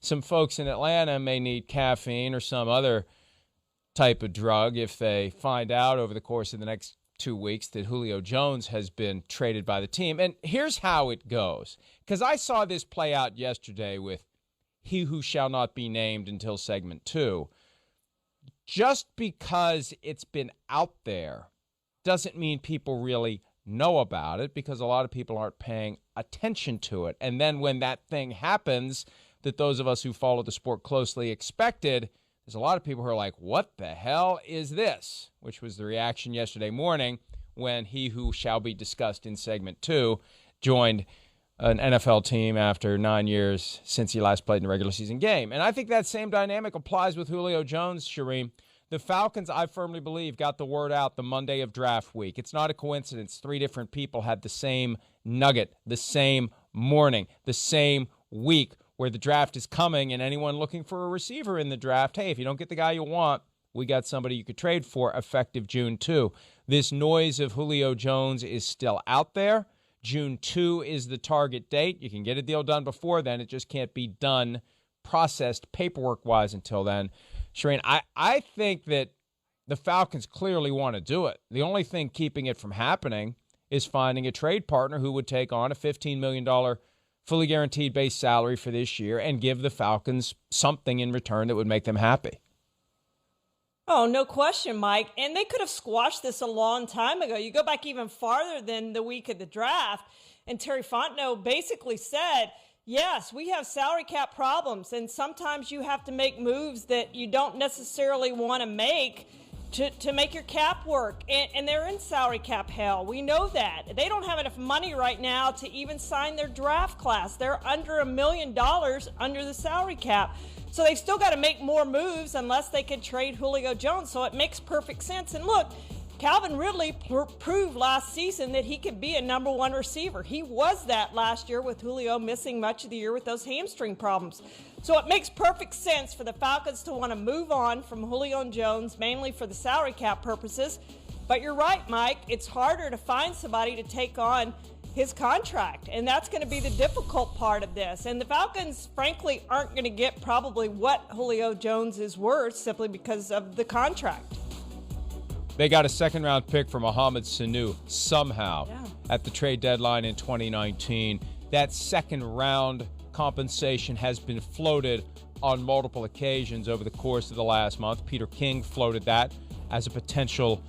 some folks in Atlanta may need caffeine or some other type of drug if they find out over the course of the next 2 weeks that Julio Jones has been traded by the team. And here's how it goes, because I saw this play out yesterday with he who shall not be named until segment 2. Just because it's been out there doesn't mean people really know about it, because a lot of people aren't paying attention to it. And then when that thing happens that those of us who follow the sport closely expected, there's a lot of people who are like, what the hell is this? Which was the reaction yesterday morning when he who shall be discussed in segment 2 joined an NFL team after 9 years since he last played in a regular season game. And I think that same dynamic applies with Julio Jones, Charean. The Falcons, I firmly believe, got the word out the Monday of draft week. It's not a coincidence. 3 different people had the same nugget, the same morning, the same week where the draft is coming, and anyone looking for a receiver in the draft, hey, if you don't get the guy you want, we got somebody you could trade for effective June 2. This noise of Julio Jones is still out there. June 2 is the target date. You can get a deal done before then. It just can't be done, processed paperwork-wise until then. Charean, I think that the Falcons clearly want to do it. The only thing keeping it from happening is finding a trade partner who would take on a $15 million fully guaranteed base salary for this year and give the Falcons something in return that would make them happy. Oh, no question, Mike. And they could have squashed this a long time ago. You go back even farther than the week of the draft, and Terry Fontenot basically said, yes, we have salary cap problems, and sometimes you have to make moves that you don't necessarily want to make to make your cap work. And they're in salary cap hell. We know that. They don't have enough money right now to even sign their draft class. They're under $1 million under the salary cap. So they've still got to make more moves unless they can trade Julio Jones. So it makes perfect sense. And look, Calvin Ridley proved last season that he could be a number 1 receiver. He was that last year with Julio missing much of the year with those hamstring problems. So it makes perfect sense for the Falcons to want to move on from Julio Jones, mainly for the salary cap purposes. But you're right, Mike. It's harder to find somebody to take on his contract, and that's going to be the difficult part of this. And the Falcons, frankly, aren't going to get probably what Julio Jones is worth simply because of the contract. They got a second-round pick for Mohamed Sanu somehow at the trade deadline in 2019. That second-round compensation has been floated on multiple occasions over the course of the last month. Peter King floated that as a potential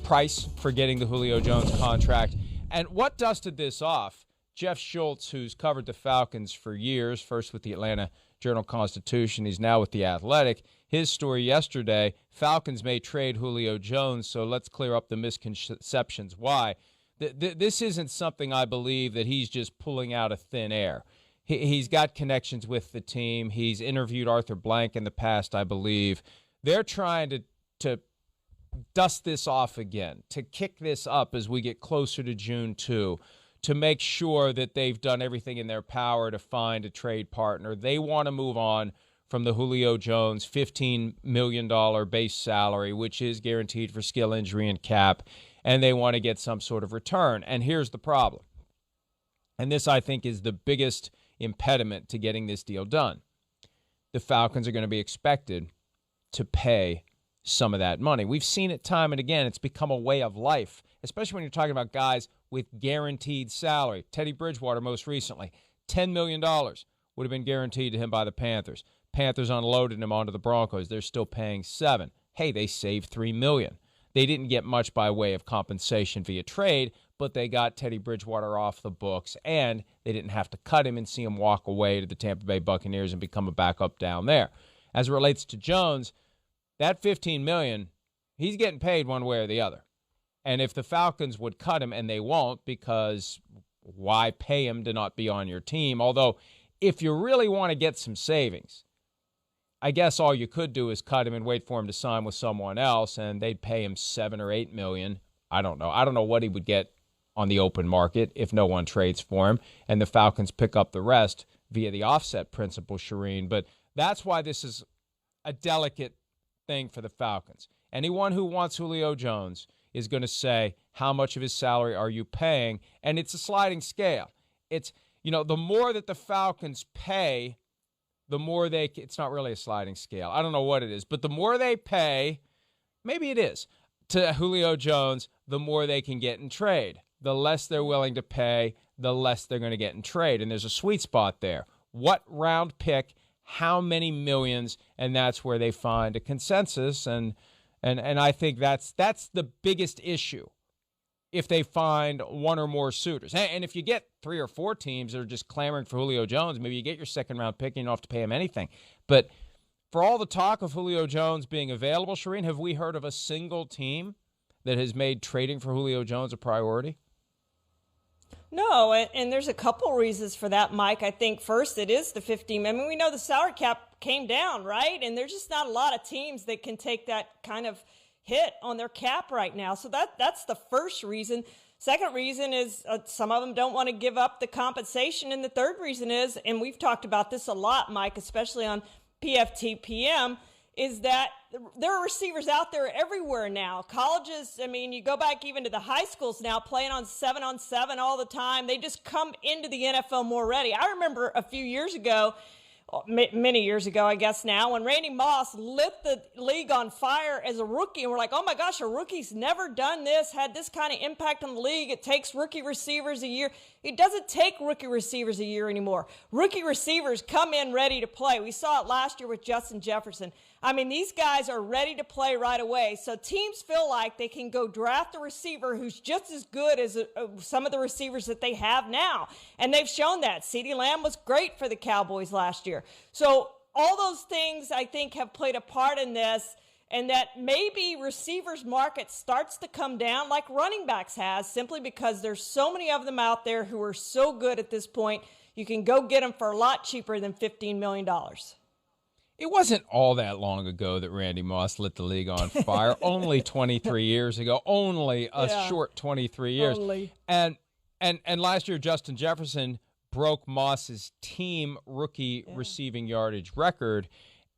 price for getting the Julio Jones contract. And what dusted this off, Jeff Schultz, who's covered the Falcons for years, first with the Atlanta Journal-Constitution, he's now with The Athletic. His story yesterday, Falcons may trade Julio Jones, so let's clear up the misconceptions. Why? This isn't something I believe that he's just pulling out of thin air. He's got connections with the team. He's interviewed Arthur Blank in the past, I believe. They're trying to dust this off again, to kick this up as we get closer to June 2, to make sure that they've done everything in their power to find a trade partner. They want to move on from the Julio Jones $15 million base salary, which is guaranteed for skill, injury, and cap, and they want to get some sort of return. And here's the problem. And this, I think, is the biggest impediment to getting this deal done. The Falcons are going to be expected to pay some of that money. We've seen it time and again. It's become a way of life, especially when you're talking about guys with guaranteed salary. Teddy Bridgewater, most recently, $10 million would have been guaranteed to him by the Panthers. Panthers unloaded him onto the Broncos. They're still paying $7 million. Hey, they saved $3 million. They didn't get much by way of compensation via trade, but they got Teddy Bridgewater off the books, and they didn't have to cut him and see him walk away to the Tampa Bay Buccaneers and become a backup down there. As it relates to Jones, that $15 million, he's getting paid one way or the other. And if the Falcons would cut him, and they won't, because why pay him to not be on your team? Although, if you really want to get some savings, I guess all you could do is cut him and wait for him to sign with someone else, and they'd pay him $7 or $8 million. I don't know. I don't know what he would get on the open market if no one trades for him, and the Falcons pick up the rest via the offset principle, Charean. But that's why this is a delicate thing for the Falcons. Anyone who wants Julio Jones is going to say, how much of his salary are you paying? And it's a sliding scale. It's, the more that the Falcons pay, the more it's not really a sliding scale. I don't know what it is, but the more they pay, maybe it is, to Julio Jones, the more they can get in trade. The less they're willing to pay, the less they're going to get in trade. And there's a sweet spot there. What round pick, how many millions, and that's where they find a consensus. And I think that's the biggest issue. If they find one or more suitors. And if you get 3 or 4 teams that are just clamoring for Julio Jones, maybe you get your second-round pick and you don't have to pay him anything. But for all the talk of Julio Jones being available, Charean, have we heard of a single team that has made trading for Julio Jones a priority? No, and there's a couple reasons for that, Mike. I think first it is the 15. I mean, we know the salary cap came down, right? And there's just not a lot of teams that can take that kind of hit on their cap right now. So that's the first reason. Second reason is some of them don't want to give up the compensation. And the third reason is, and we've talked about this a lot, Mike, especially on PFTPM, is that there are receivers out there everywhere now. Colleges, I mean, you go back even to the high schools now, playing on 7-on-7 all the time. They just come into the NFL more ready. I remember a few years ago, many years ago, I guess now, when Randy Moss lit the league on fire as a rookie, and we're like, oh my gosh, a rookie's never done this, had this kind of impact on the league. It takes rookie receivers a year. It doesn't take rookie receivers a year anymore. Rookie receivers come in ready to play. We saw it last year with Justin Jefferson. I mean, these guys are ready to play right away. So teams feel like they can go draft a receiver who's just as good as some of the receivers that they have now. And they've shown that. CeeDee Lamb was great for the Cowboys last year. So all those things, I think, have played a part in this, and that maybe receivers market starts to come down like running backs has, simply because there's so many of them out there who are so good at this point. You can go get them for a lot cheaper than $15 million. It wasn't all that long ago that Randy Moss lit the league on fire. Only 23 years ago. Only a short 23 years. Only. And last year, Justin Jefferson broke Moss's team rookie receiving yardage record.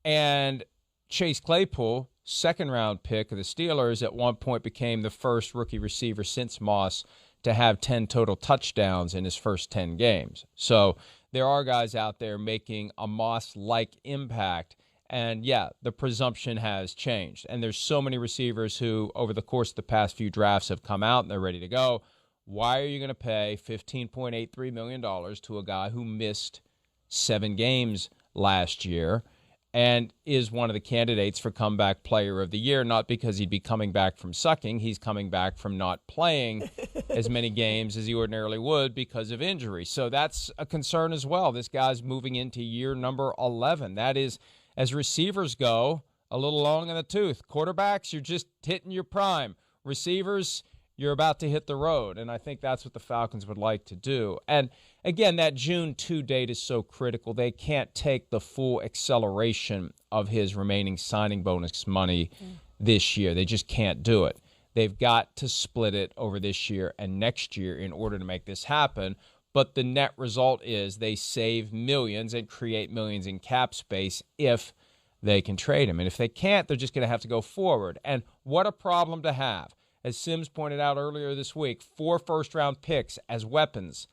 And Chase Claypool, second-round pick of the Steelers, at one point became the first rookie receiver since Moss to have 10 total touchdowns in his first 10 games. So there are guys out there making a Moss-like impact. And, yeah, the presumption has changed. And there's so many receivers who, over the course of the past few drafts, have come out and they're ready to go. Why are you going to pay $15.83 million to a guy who missed 7 games last year and is one of the candidates for comeback player of the year? Not because he'd be coming back from sucking. He's coming back from not playing as many games as he ordinarily would because of injury. So that's a concern as well. This guy's moving into year number 11. That is, as receivers go, a little long in the tooth. Quarterbacks, you're just hitting your prime. Receivers, you're about to hit the road, and I think that's what the Falcons would like to do. And, again, that June 2 date is so critical. They can't take the full acceleration of his remaining signing bonus money this year. They just can't do it. They've got to split it over this year and next year in order to make this happen. But the net result is they save millions and create millions in cap space if they can trade him. And if they can't, they're just going to have to go forward. And what a problem to have. As Sims pointed out earlier this week, 4 first-round picks as weapons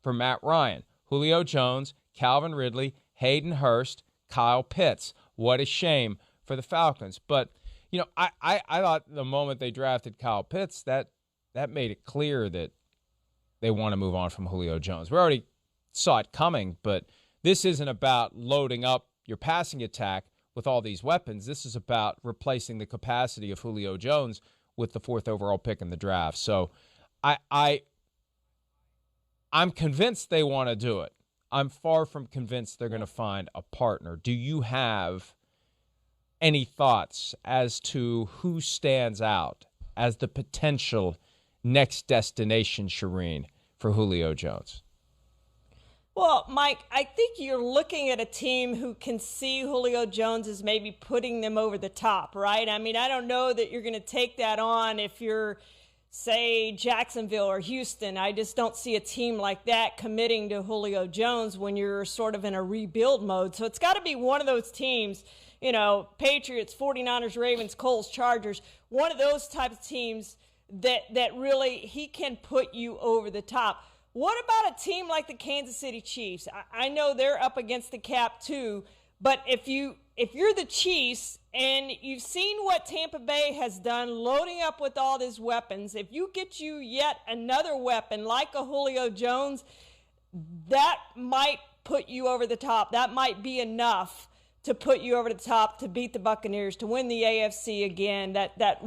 for Matt Ryan. Julio Jones, Calvin Ridley, Hayden Hurst, Kyle Pitts. What a shame for the Falcons. But, you know, I thought the moment they drafted Kyle Pitts, that made it clear that they want to move on from Julio Jones. We already saw it coming, but this isn't about loading up your passing attack with all these weapons. This is about replacing the capacity of Julio Jones with the 4th overall pick in the draft. So I'm convinced they want to do it. I'm far from convinced they're going to find a partner. Do you have any thoughts as to who stands out as the potential next destination, Charean, for Julio Jones? Well, Mike, I think you're looking at a team who can see Julio Jones as maybe putting them over the top, right? I mean, I don't know that you're going to take that on if you're, say, Jacksonville or Houston. I just don't see a team like that committing to Julio Jones when you're sort of in a rebuild mode. So it's got to be one of those teams, you know, Patriots, 49ers, Ravens, Colts, Chargers, one of those types of teams that really he can put you over the top. What about a team like the Kansas City Chiefs? I know they're up against the cap too, But if you're the Chiefs and you've seen what Tampa Bay has done, loading up with all these weapons, if you get you yet another weapon like a Julio Jones, that might put you over the top. That might be enough to put you over the top to beat the Buccaneers, to win the AFC again. That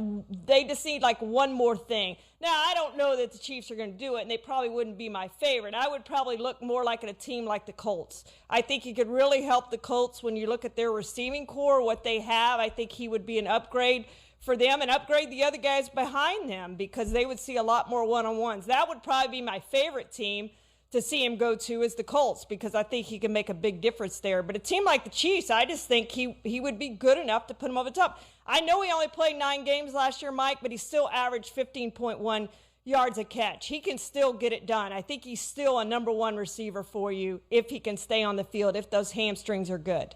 they just need like one more thing. Now, I don't know that the Chiefs are going to do it, and they probably wouldn't be my favorite. I would probably look more like a team like the Colts. I think he could really help the Colts when you look at their receiving core, what they have. I think he would be an upgrade for them and upgrade the other guys behind them because they would see a lot more one-on-ones. That would probably be my favorite team to see him go to is the Colts because I think he can make a big difference there. But a team like the Chiefs, I just think he would be good enough to put him over the top. I know he only played 9 games last year, Mike, but he still averaged 15.1 yards a catch. He can still get it done. I think he's still a number 1 receiver for you if he can stay on the field, if those hamstrings are good.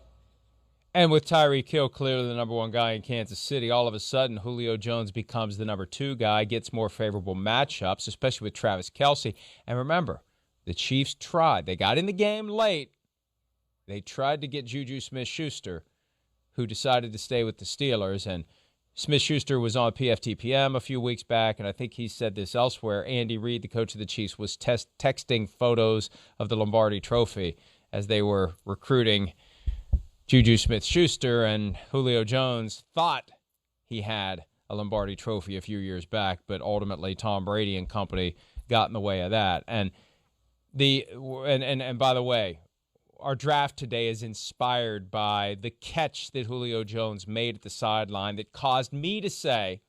And with Tyreek Hill clearly the number 1 guy in Kansas City, all of a sudden Julio Jones becomes the number 2 guy, gets more favorable matchups, especially with Travis Kelce. And remember, the Chiefs tried. They got in the game late. They tried to get Juju Smith-Schuster, who decided to stay with the Steelers. And Smith-Schuster was on PFTPM a few weeks back, and I think he said this elsewhere. Andy Reid, the coach of the Chiefs, was texting photos of the Lombardi Trophy as they were recruiting Juju Smith-Schuster, and Julio Jones thought he had a Lombardi Trophy a few years back, but ultimately Tom Brady and company got in the way of that. And by the way, our draft today is inspired by the catch that Julio Jones made at the sideline that caused me to say,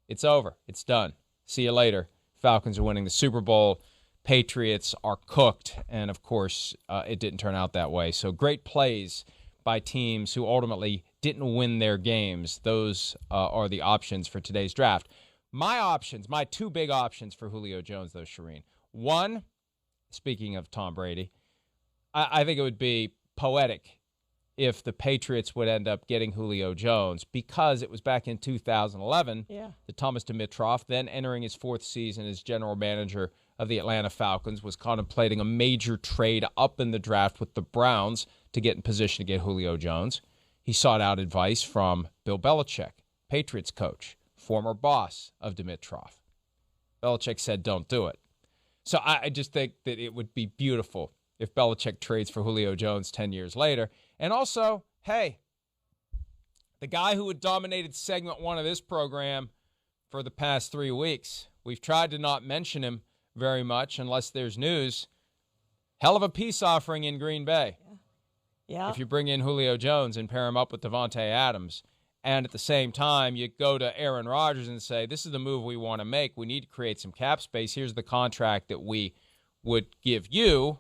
it's over, it's done, see you later. Falcons are winning the Super Bowl, Patriots are cooked, and of course, it didn't turn out that way. So great plays by teams who ultimately didn't win their games. Those are the options for today's draft. My 2 big options for Julio Jones, though, Charean. One, speaking of Tom Brady, I think it would be poetic if the Patriots would end up getting Julio Jones because it was back in 2011 that Thomas Dimitroff, then entering his 4th season as general manager of the Atlanta Falcons, was contemplating a major trade up in the draft with the Browns to get in position to get Julio Jones. He sought out advice from Bill Belichick, Patriots coach, former boss of Dimitroff. Belichick said, don't do it. So I just think that it would be beautiful if Belichick trades for Julio Jones 10 years later. And also, hey, the guy who had dominated segment 1 of this program for the past 3 weeks, we've tried to not mention him very much unless there's news. Hell of a peace offering in Green Bay. Yeah. If you bring in Julio Jones and pair him up with Davante Adams, and at the same time, you go to Aaron Rodgers and say, this is the move we want to make. We need to create some cap space. Here's the contract that we would give you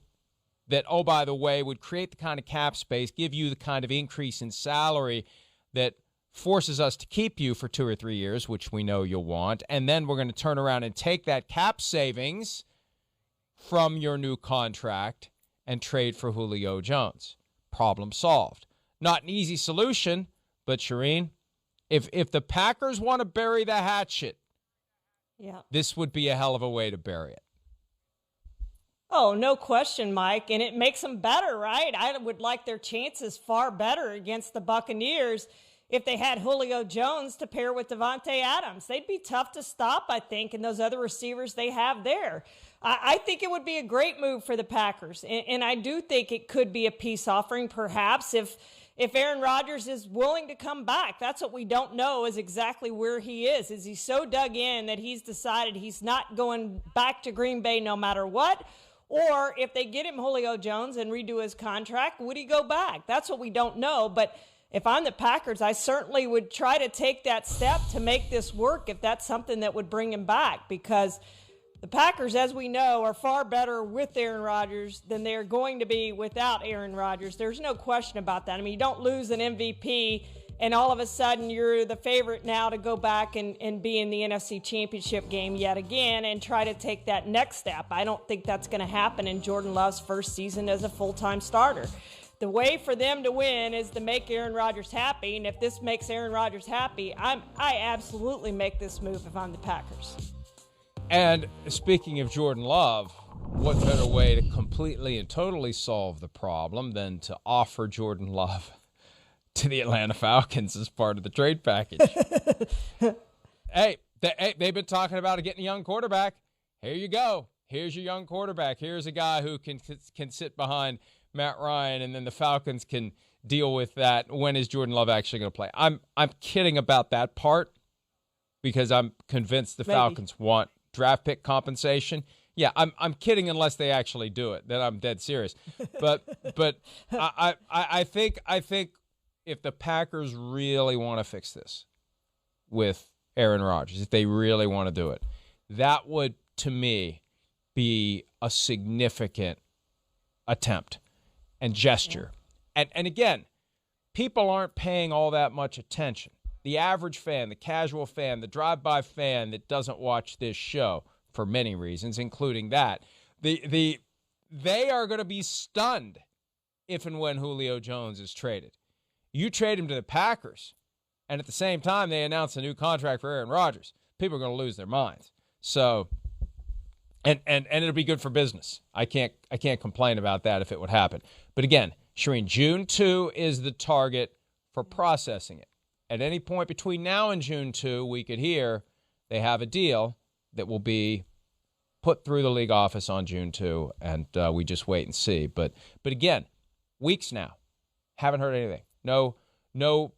that, oh, by the way, would create the kind of cap space, give you the kind of increase in salary that forces us to keep you for 2 or 3 years, which we know you'll want. And then we're going to turn around and take that cap savings from your new contract and trade for Julio Jones. Problem solved. Not an easy solution. But, Charean, if the Packers want to bury the hatchet, this would be a hell of a way to bury it. Oh, no question, Mike. And it makes them better, right? I would like their chances far better against the Buccaneers if they had Julio Jones to pair with Davante Adams. They'd be tough to stop, I think, and those other receivers they have there. I think it would be a great move for the Packers. And I do think it could be a peace offering, perhaps, if Aaron Rodgers is willing to come back. That's what we don't know is exactly where he is. Is he so dug in that he's decided he's not going back to Green Bay no matter what? Or if they get him Julio Jones and redo his contract, would he go back? That's what we don't know. But if I'm the Packers, I certainly would try to take that step to make this work if that's something that would bring him back, because the Packers, as we know, are far better with Aaron Rodgers than they're going to be without Aaron Rodgers. There's no question about that. I mean, you don't lose an MVP and all of a sudden you're the favorite now to go back and be in the NFC Championship game yet again and try to take that next step. I don't think that's going to happen in Jordan Love's first season as a full-time starter. The way for them to win is to make Aaron Rodgers happy, and if this makes Aaron Rodgers happy, I absolutely make this move if I'm the Packers. And speaking of Jordan Love, what better way to completely and totally solve the problem than to offer Jordan Love to the Atlanta Falcons as part of the trade package? Hey, they've been talking about getting a young quarterback. Here you go. Here's your young quarterback. Here's a guy who can sit behind Matt Ryan, and then the Falcons can deal with that. When is Jordan Love actually going to play? I'm kidding about that part because I'm convinced the Falcons want draft pick compensation. Yeah, I'm kidding unless they actually do it. Then I'm dead serious. But I think if the Packers really want to fix this with Aaron Rodgers, if they really want to do it, that would, to me, be a significant attempt and gesture. Yeah. And again, people aren't paying all that much attention. The average fan, the casual fan, the drive-by fan that doesn't watch this show, for many reasons, including that, they are going to be stunned if and when Julio Jones is traded. You trade him to the Packers, and at the same time they announce a new contract for Aaron Rodgers. People are going to lose their minds. So, and it'll be good for business. I can't complain about that if it would happen. But again, Charean, June 2 is the target for processing it. At any point between now and June 2, we could hear they have a deal that will be put through the league office on June 2, and we just wait and see. But again, weeks now, haven't heard anything. No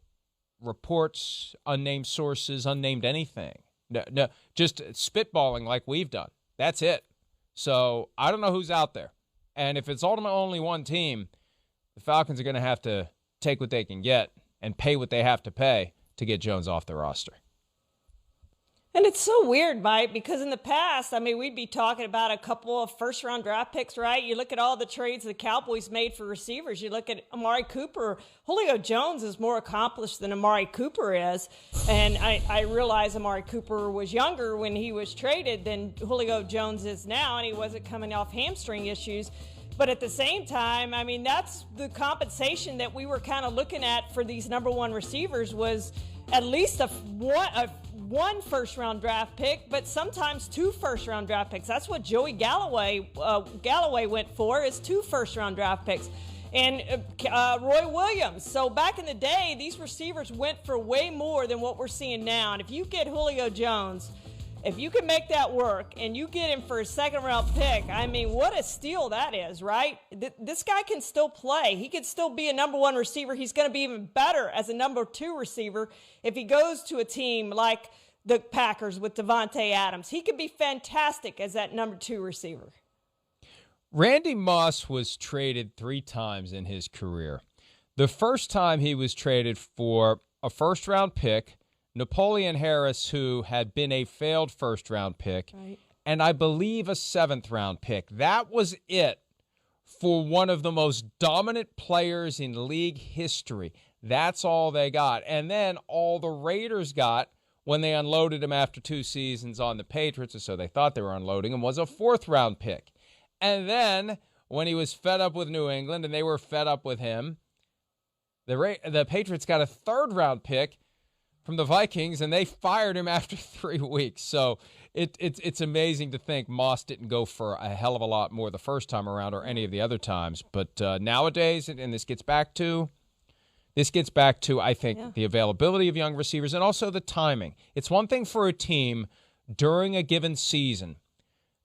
reports, unnamed sources, unnamed anything. No, just spitballing like we've done. That's it. So I don't know who's out there. And if it's ultimately only one team, the Falcons are going to have to take what they can get and pay what they have to pay to get Jones off the roster. And it's so weird, Mike, because in the past, I mean, we'd be talking about a couple of first-round draft picks, right? You look at all the trades the Cowboys made for receivers. You look at Amari Cooper. Julio Jones is more accomplished than Amari Cooper is. And I realize Amari Cooper was younger when he was traded than Julio Jones is now, and he wasn't coming off hamstring issues. But at the same time, I mean, that's the compensation that we were kind of looking at for these number one receivers was at least one first-round draft pick, but sometimes 2 first-round draft picks. That's what Joey Galloway went for, is 2 first-round draft picks. And Roy Williams. So back in the day, these receivers went for way more than what we're seeing now. And if you get Julio Jones, if you can make that work and you get him for a second-round pick, I mean, what a steal that is, right? This guy can still play. He could still be a number one receiver. He's going to be even better as a number 2 receiver if he goes to a team like the Packers with Devontae Adams. He could be fantastic as that number 2 receiver. Randy Moss was traded 3 times in his career. The first time he was traded for a first-round pick, Napoleon Harris, who had been a failed first-round pick, right, and I believe a 7th-round pick. That was it for one of the most dominant players in league history. That's all they got. And then all the Raiders got when they unloaded him after 2 seasons on the Patriots, or so they thought they were unloading him, was a 4th-round pick. And then when he was fed up with New England and they were fed up with him, the Patriots got a 3rd-round pick from the Vikings, and they fired him after 3 weeks. So it's amazing to think Moss didn't go for a hell of a lot more the first time around or any of the other times. But nowadays, and this gets back to, I think, the availability of young receivers and also the timing. It's one thing for a team during a given season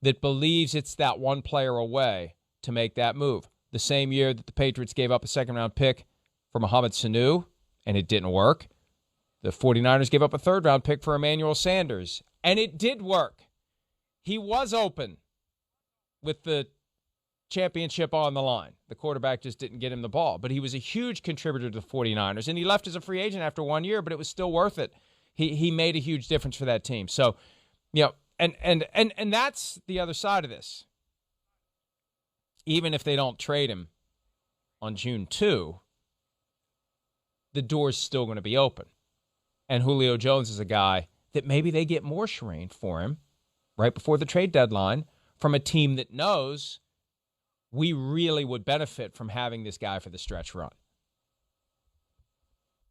that believes it's that one player away to make that move. The same year that the Patriots gave up a 2nd-round pick for Mohamed Sanu, and it didn't work. The 49ers gave up a 3rd-round pick for Emmanuel Sanders, and it did work. He was open with the championship on the line. The quarterback just didn't get him the ball, but he was a huge contributor to the 49ers, and he left as a free agent after 1 year, but it was still worth it. He made a huge difference for that team. So, you know, and that's the other side of this. Even if they don't trade him on June 2, the door's still going to be open. And Julio Jones is a guy that maybe they get more Charean for him right before the trade deadline from a team that knows we really would benefit from having this guy for the stretch run.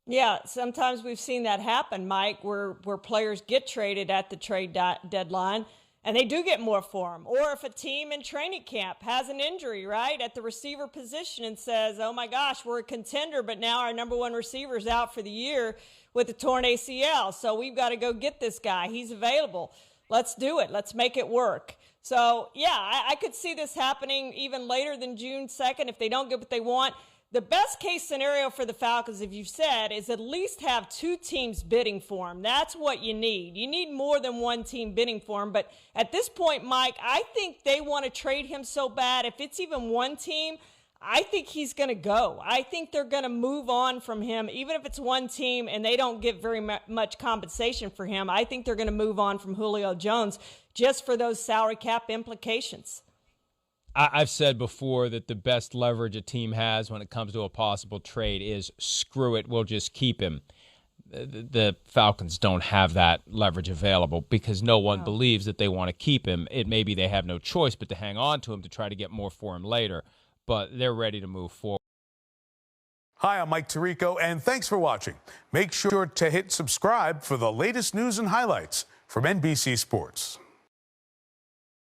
Yeah, sometimes we've seen that happen, Mike, where players get traded at the trade deadline, and they do get more for him. Or if a team in training camp has an injury, right, at the receiver position and says, oh my gosh, we're a contender, but now our number one receiver is out for the year with a torn ACL. So we've got to go get this guy. He's available. Let's do it. Let's make it work. So, yeah, I could see this happening even later than June 2nd if they don't get what they want. The best case scenario for the Falcons, if you've said, is at least have two teams bidding for him. That's what you need. You need more than one team bidding for him. But at this point, Mike, I think they want to trade him so bad. If it's even one team, I think he's going to go. I think they're going to move on from him, even if it's one team and they don't get very much compensation for him. I think they're going to move on from Julio Jones just for those salary cap implications. I've said before that the best leverage a team has when it comes to a possible trade is screw it, we'll just keep him. The Falcons don't have that leverage available because no one believes that they want to keep him. It maybe they have no choice but to hang on to him to try to get more for him later, but they're ready to move forward. Hi, I'm Mike Tirico, and thanks for watching. Make sure to hit subscribe for the latest news and highlights from NBC Sports.